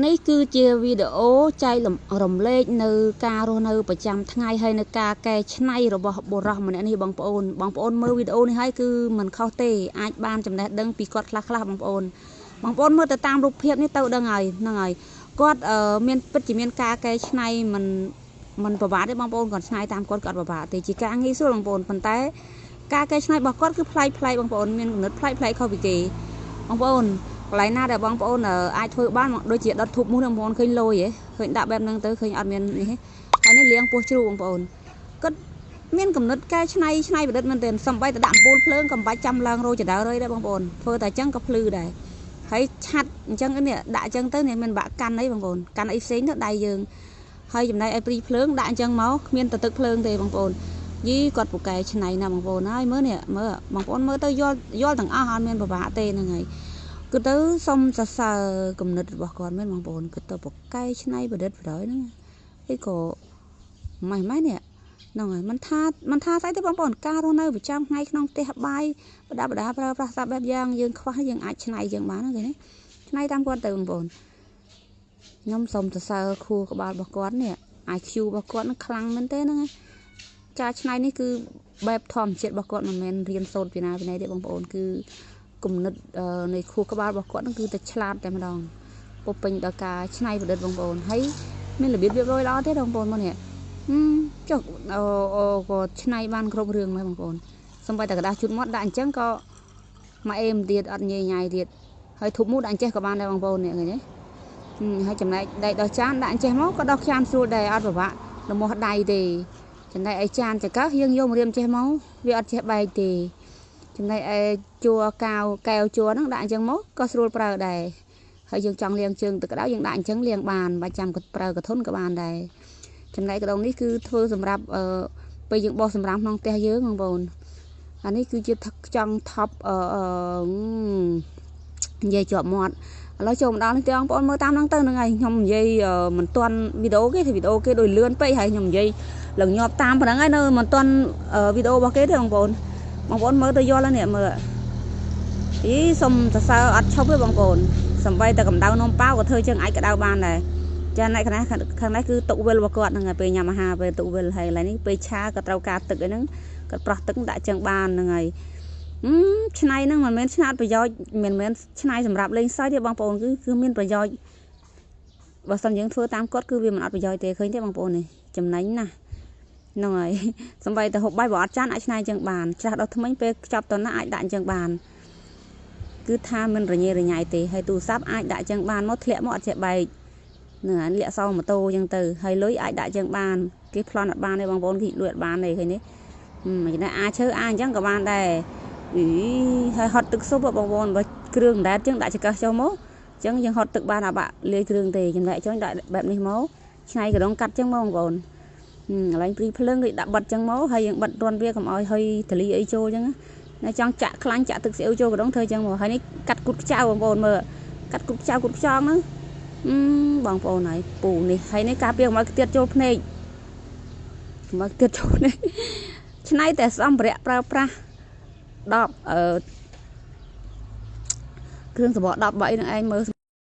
នេះគឺជាវីដេអូចែករំលែកនៅការរស់នៅប្រចាំថ្ងៃហើយនៅការកែច្នៃរបស់បុរសម្នាក់នេះបងប្អូនមើលវីដេអូនេះហើយគឺមិនខុសទេអាចបានចំណេះដឹងពីគាត់ខ្លះបងប្អូនមើលទៅតាមរូបភាពនេះទៅដឹងហើយហ្នឹងហើយគាត់មានពិតជាមានការកែច្នៃមិនប្របាកទេបងប្អូនគាត់ច្នៃតាមគាត់ប្របាកទេជាការងាយស្រួលបងប្អូនប៉ុន្តែការកែច្នៃរបស់គាត់គឺប្លែកបងប្អូនមានគំនិតប្លែកខុសពីគេបងប្អូនកន្លែងណាដែលបងប្អូនអាចធ្វើបានដូចជាដុតធូបមូសបងប្អូនឃើញលយឃើញដាក់បែបហ្នឹងទៅឃើញអត់មាននេះហើយនេះលៀងពោះជ្រូកបងប្អូនគាត់មានកំណត់កែច្នៃប្រឌិតមែនទែនសំបីតែដាក់អំពូលភ្លើងកំបាច់ចាំឡើងរោចដៅរយដែរបងប្អូនធ្វើតែអញ្ចឹងក៏ភ្លឺដែរហើយឆាត់អញ្ចឹងនេះដាក់អញ្ចឹងទៅនេះមានបាក់កាន់អីបងប្អូនកាន់អីផ្សេងទៅដៃយើងហើយចំណែកឲ្យព្រីភ្លើងដាក់អញ្ចឹងមកគ្មានទឹកភ្លើងទេបងប្អូនយីគាត់ពូកែច្នៃណាបងប្អូនហើយមើលនេះមើលបងប្អូនមើលទៅយល់ទាំងអស់អត់មានពិបាកទេហ្នឹងហើយគឺទៅសុំសរសើរគំនិតរបស់គាត់មែនបងប្អូនគឺទៅបកកែច្នៃប្រឌិតប្រដ ாய் ហ្នឹងអីក៏ម៉េចនេះហ្នឹងហើយមិនថាស្អីទេបងប្អូនការរស់នៅប្រចាំថ្ងៃក្នុងផ្ទះបាយបដាប្រើប្រាស់សាប់បែបយ៉ាងយើងខ្វះយើងអាចច្នៃយើងបានហ្នឹងគេណាច្នៃតាមគាត់ទៅបងប្អូនខ្ញុំសុំសរសើរខួរក្បាលរបស់គាត់នេះ IQ របស់គាត់នឹងខ្លាំងមែនទេហ្នឹងការច្នៃនេះគឺបែបធម្មជាតិរបស់គាត់មិនមែនរៀនសូត្រពីណាទេបងប្អូនគឺគំនិតនៃខួរក្បាលរបស់គាត់នឹងគឺតែឆ្លាតតែម្ដងពុពេញដល់ការច្នៃប្រឌិតបងប្អូនហើយមានរបៀបរៀបរយល្អទេបងប្អូនមកនេះចុះក៏ច្នៃបានគ្រប់រឿងមកបងប្អូនសំបីតែกระดาษជូតមាត់ដាក់អញ្ចឹងក៏មកអេមទៀតអត់ញ៉ៃទៀតហើយធូបមូសដាក់អញ្ចេះក៏បានដែរបងប្អូននេះឃើញទេហើយចំណែកដៃដោះចានដាក់អញ្ចេះមកក៏ដោះចានស្រួលដែរអត់ពិបាកលំមាស់ដៃទេចំណែកឯចានចកយើងយកមករៀមចេះមកវាអត់ចេះបែកទេចំណែកឯជួរកែវជួរហ្នឹងដាក់អញ្ចឹងមកក៏ស្រួលប្រើដែរហើយយើងចង់លាងជើងទឹកក្តៅយើងដាក់អញ្ចឹងលាងបានបាច់ចាំប្រើកធុនក៏បានដែរចំណែកកដងនេះគឺធ្វើសម្រាប់ពេលយើងបោះសម្រាមក្នុងផ្ទះយើងបងប្អូនអានេះគឺជាចង់ថប់និយាយជាប់មាត់ឥឡូវចូលមកដល់នេះទេបងប្អូនមើលតាមហ្នឹងទៅហ្នឹងហើយខ្ញុំនិយាយមិនទាន់វីដេអូគេវីដេអូគេដូចលឿនពេកហើយខ្ញុំនិយាយឡើងញាប់តាមប៉ុណ្ណឹងហើយនៅមិនទាន់វីដេអូរបស់គេទេបងប្អូនមើលទៅយល់ហើយនេះមើលអីសុំសរសើរអត់ឈប់ទេបងប្អូនសំបីតែកម្ដៅនំប៉ាវក៏ធ្វើជើងអាចក្តៅបានដែរចាណែខាងនេះគឺតុវិលរបស់គាត់ហ្នឹងហើយពេលញ៉ាំអាហារពេលតុវិលហើយកន្លែងនេះពេលឆាក៏ត្រូវការទឹកអីហ្នឹងគាត់ប្រោះទឹកដាក់ជើងបានហ្នឹងហើយឆ្នៃហ្នឹងមិនមែនឆ្នាតប្រយោជន៍មិនមែនឆ្នៃសម្រាប់លេងសើចទេបងប្អូនគឺមានប្រយោជន៍បើសិនយើងធ្វើតាមគាត់គឺវាមិនអត់ប្រយោជន៍ទេឃើញទេបងប្អូននេះចំណេញណាស់ហ្នឹងហើយសំបីតែហូបបាយបើអត់ចានអាចឆ្នៃអញ្ចឹងបានច្រាស់ដល់ថ្មិញពេលខ្ចប់តណាអាចដាក់អញ្ចឹងបានគឺថាមិនរញ៉េរញ៉ៃទេហើយទូរស័ព្ទអាចដាក់អញ្ចឹងបានមកធ្លាក់មកអត់ចេះបែកនឹងអាលាក់សោម៉ូតូអញ្ចឹងទៅហើយលុយអាចដាក់អញ្ចឹងបានគេប្លន់អត់បានទេបងប្អូនគេលួចអត់បានទេឃើញទេចំណែកអាចឈើអញ្ចឹងក៏បានដែរហើយហត់ទឹកស៊ុបបងប្អូនបើគ្រឿងដែតអញ្ចឹងដាក់ចង្កឹះចុះមកអញ្ចឹងយើងហត់ទឹកបានអាបាក់លាយគ្រឿងទេចំណែកចុះដាក់បែបនេះមកឆ្នៃកដងកាត់អញ្ចឹងមកបងប្អូនកន្លែងព្រីភ្លើងគេដាក់បិទអញ្ចឹងមកហើយយើងបិទរាន់វាកុំឲ្យហុយតលីអីចូលអញ្ចឹងណាចង់ចាក់ខ្លាញ់ចាក់ទឹកស្អ៊ីវចូលកដងធ្វើអញ្ចឹងមកហើយនេះកាត់គូតខ្ចៅបងប្អូនមើលកាត់គូតខ្ចៅគូតខ្យងហ្នឹងបងប្អូនហើយពូនេះហើយនេះការពារកុំឲ្យខ្ទាតចូលភ្នែកមកខ្ទាតចូលនេះឆ្នៃតែសម្ភារៈប្រើប្រាស់10គ្រឿងសង្វរ13នឹងឯងមើល